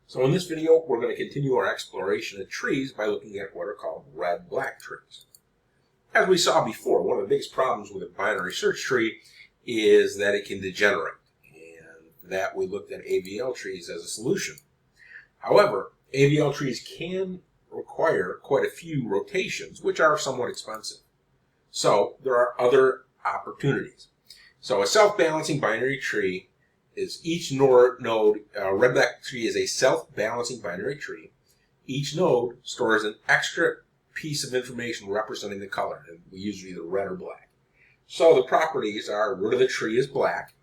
So in this video, we're going to continue our exploration of trees by looking at what are called red-black trees. As we saw before, one of the biggest problems with a binary search tree is that it can degenerate, and for that we looked at AVL trees as a solution. However, AVL trees can require quite a few rotations, which are somewhat expensive. So there are other opportunities. So a self-balancing binary tree is each node, red-black tree is a self-balancing binary tree. Each node stores an extra piece of information representing the color, and we use either red or black. So the properties are: root of the tree is black,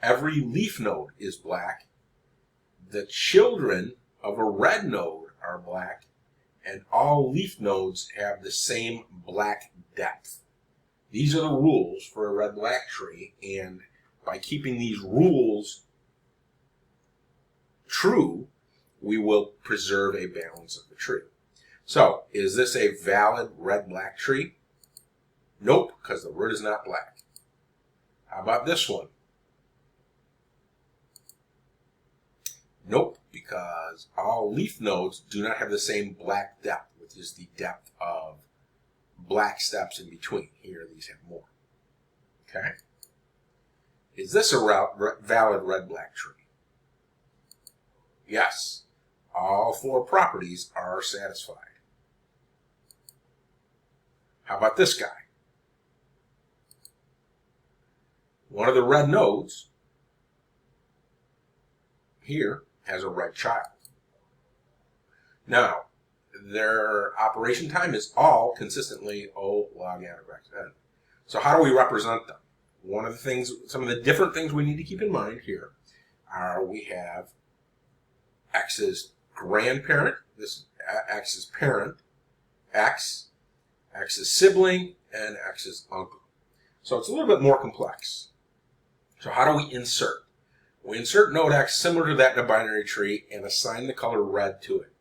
every leaf node is black, the children of a red node are black, and all leaf nodes have the same black depth. These are the rules for a red-black tree, and by keeping these rules true, we will preserve a balance of the tree. So, is this a valid red-black tree? Nope, because the root is not black. How about this one? Nope, because all leaf nodes do not have the same black depth, which is the depth of black steps in between. Here, these have more. Okay? Is this a valid red-black tree? Yes. All four properties are satisfied. How about this guy? One of the red nodes here has a red child. Now, their operation time is all consistently O log n of x n. So how do we represent them? One of the things, some of the different things we need to keep in mind here are we have x's grandparent, this x's parent, x's sibling, and x's uncle. So it's a little bit more complex. So how do we insert? We insert node x similar to that in a binary tree and assign the color red to it.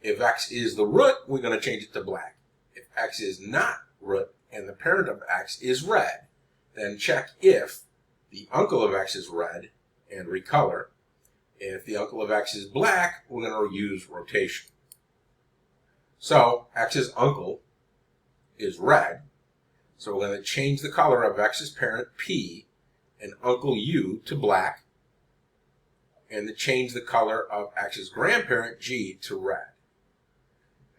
If x is the root, we're going to change it to black. If x is not root and the parent of x is red, then check if the uncle of x is red and recolor. If the uncle of x is black, we're going to use rotation. So x's uncle is red, so we're going to change the color of x's parent P and uncle U to black, and to change the color of x's grandparent G to red.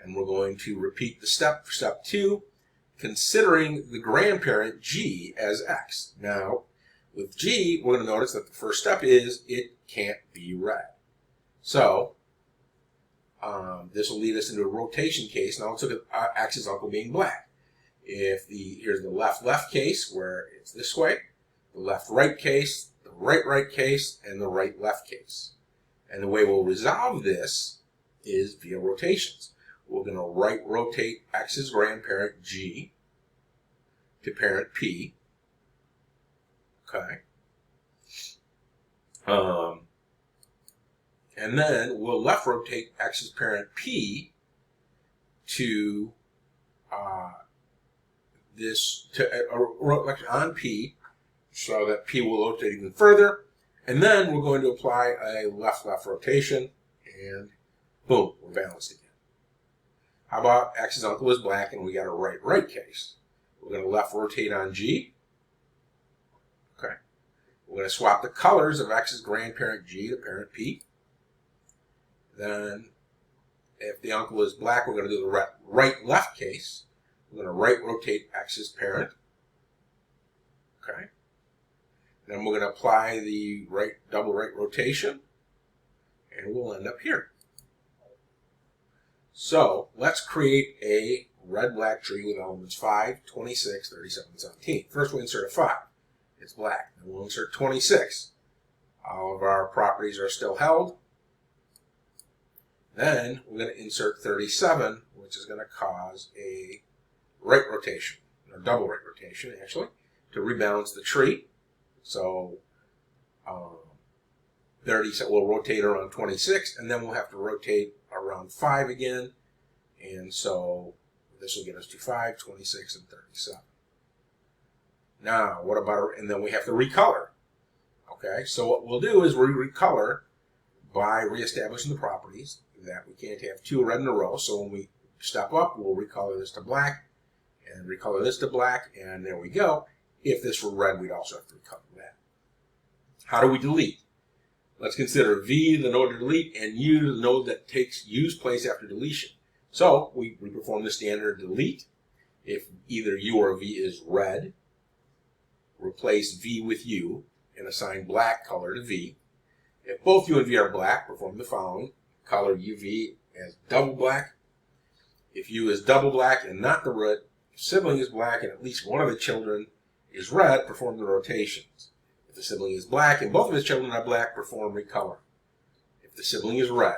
And we're going to repeat the step for step 2, considering the grandparent G as x. Now, with G, we're going to notice that the first step is it can't be red. So, this will lead us into a rotation case. Now let's look at x's uncle being black. Here's the left-left case where it's this way, the left-right case, the right-right case, and the right-left case. And the way we'll resolve this is via rotations. We're going to right-rotate x's grandparent G to parent P. Okay. And then we'll left-rotate x's parent P to on P, so that P will rotate even further. And then we're going to apply a left-left rotation, and boom, we're balanced again. How about x's uncle is black and we got a right-right case? We're going to left rotate on G. Okay. We're going to swap the colors of x's grandparent G to parent P. Then, if the uncle is black, we're going to do the right-left case. We're going to right rotate x's parent. Okay. Then we're going to apply the double right rotation, and we'll end up here. So, let's create a red-black tree with elements 5, 26, 37, and 17. First, we insert a 5. It's black. Then we'll insert 26. All of our properties are still held. Then, we're going to insert 37, which is going to cause a right rotation, or double right rotation, actually, to rebalance the tree. So, 37 will rotate around 26, and then we'll have to rotate around 5 again, and so this will get us to 5, 26, and 37. Now, what about, and then we have to recolor. Okay, so what we'll do is we recolor by reestablishing the properties that we can't have two red in a row. So when we step up, we'll recolor this to black and recolor this to black, and there we go. If this were red, we'd also have to recolor that. How do we delete? Let's consider V, the node to delete, and U, the node that takes U's place after deletion. So we perform the standard delete. If either U or V is red, replace V with U and assign black color to V. If both U and V are black, perform the following. Color UV as double black. If U is double black and not the root, if sibling is black and at least one of the children is red, perform the rotations. If the sibling is black and both of his children are black, perform recolor. If the sibling is red.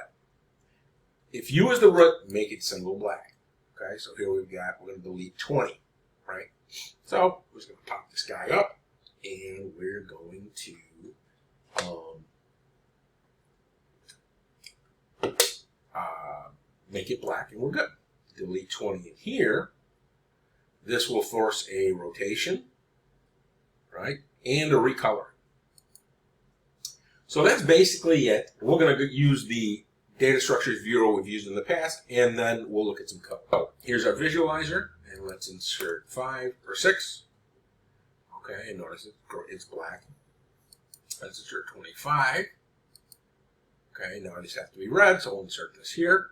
If U is the root, make it single black. Okay, so here we're going to delete 20, right? So we're just going to pop this guy up, and we're going to make it black, and we're good. Delete 20 in here. This will force a rotation, right, and a recolor. So that's basically it. We're going to use the data structures viewer we've used in the past, and then we'll look at some code. Oh, here's our visualizer, and let's insert 5 or 6. Okay, and notice it's black. Let's insert 25. Okay, now I just have to be red, so we'll insert this here.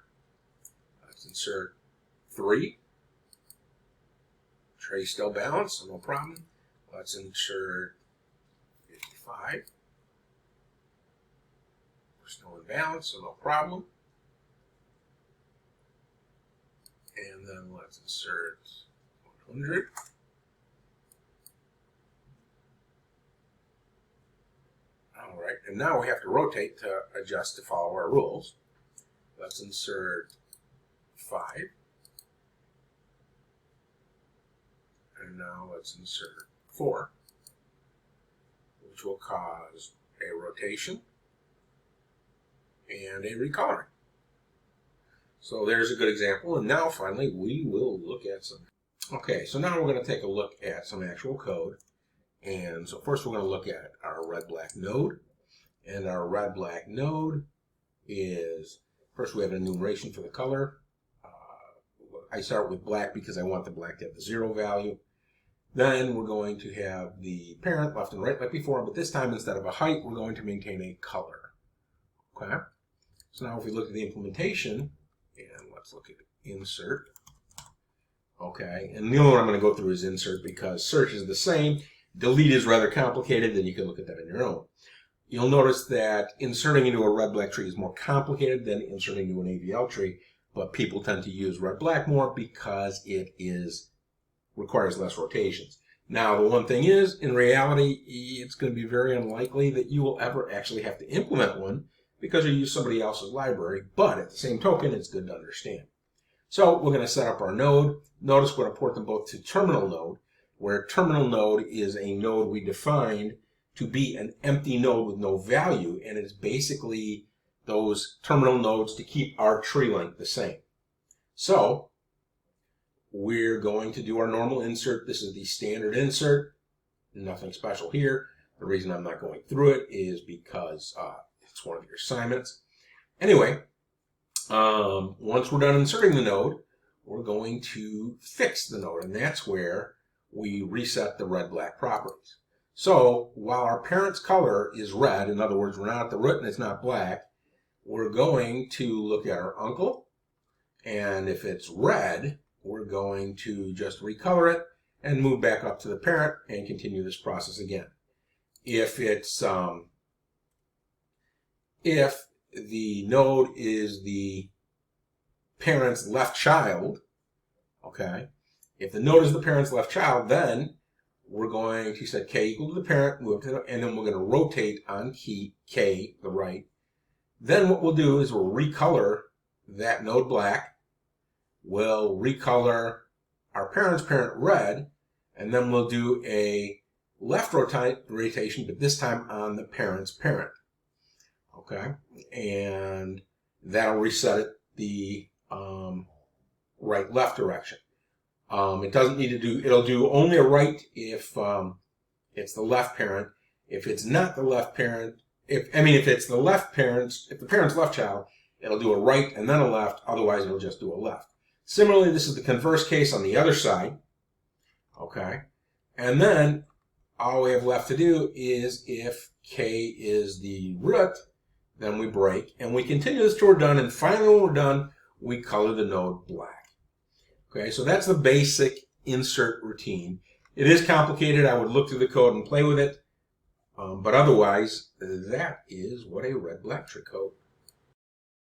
Let's insert 3. Trace still balanced, so no problem. Let's insert 55. We're still in balance, so no problem. And then let's insert 100. All right, and now we have to rotate to adjust to follow our rules. Let's insert 5. And now let's insert 4, which will cause a rotation and a recoloring. So there's a good example. And now finally we will look at some. Okay, so now we're going to take a look at some actual code. And so first we're going to look at our red-black node. And our red-black node is, first we have an enumeration for the color. I start with black because I want the black to have the 0 value. Then we're going to have the parent left and right like before, but this time instead of a height, we're going to maintain a color. Okay? So now if we look at the implementation, and let's look at insert. Okay, and the only one I'm going to go through is insert because search is the same. Delete is rather complicated, then you can look at that on your own. You'll notice that inserting into a red-black tree is more complicated than inserting into an AVL tree, but people tend to use red-black more because it requires less rotations. Now, the one thing is, in reality, it's going to be very unlikely that you will ever actually have to implement one because you use somebody else's library, but at the same token, it's good to understand. So we're going to set up our node. Notice we're going to port them both to terminal node, where terminal node is a node we defined to be an empty node with no value, and it's basically those terminal nodes to keep our tree length the same. So we're going to do our normal insert. This is the standard insert. Nothing special here. The reason I'm not going through it is because it's one of your assignments. Anyway, once we're done inserting the node, we're going to fix the node, and that's where we reset the red-black properties. So while our parent's color is red, in other words, we're not at the root and it's not black, we're going to look at our uncle, and if it's red, we're going to just recolor it and move back up to the parent and continue this process again. If it's if the node is the parent's left child, okay, if the node is the parent's left child, then we're going to set k equal to the parent, move to the, and then we're going to rotate on key k, the right. Then what we'll do is we'll recolor that node black. We'll recolor our parent's parent red, and then we'll do a left rotation, but this time on the parent's parent. Okay, and that'll reset it the right-left direction. It doesn't need to do, it'll do only a right if it's the left parent. If it's not the left parent, if it's the left parent, if the parent's left child, it'll do a right and then a left. Otherwise, it'll just do a left. Similarly, this is the converse case on the other side. Okay. And then all we have left to do is if K is the root, then we break. And we continue this till we're done. And finally, when we're done, we color the node black. Okay, so that's the basic insert routine. It is complicated. I would look through the code and play with it. But otherwise, that is what a red-black tree code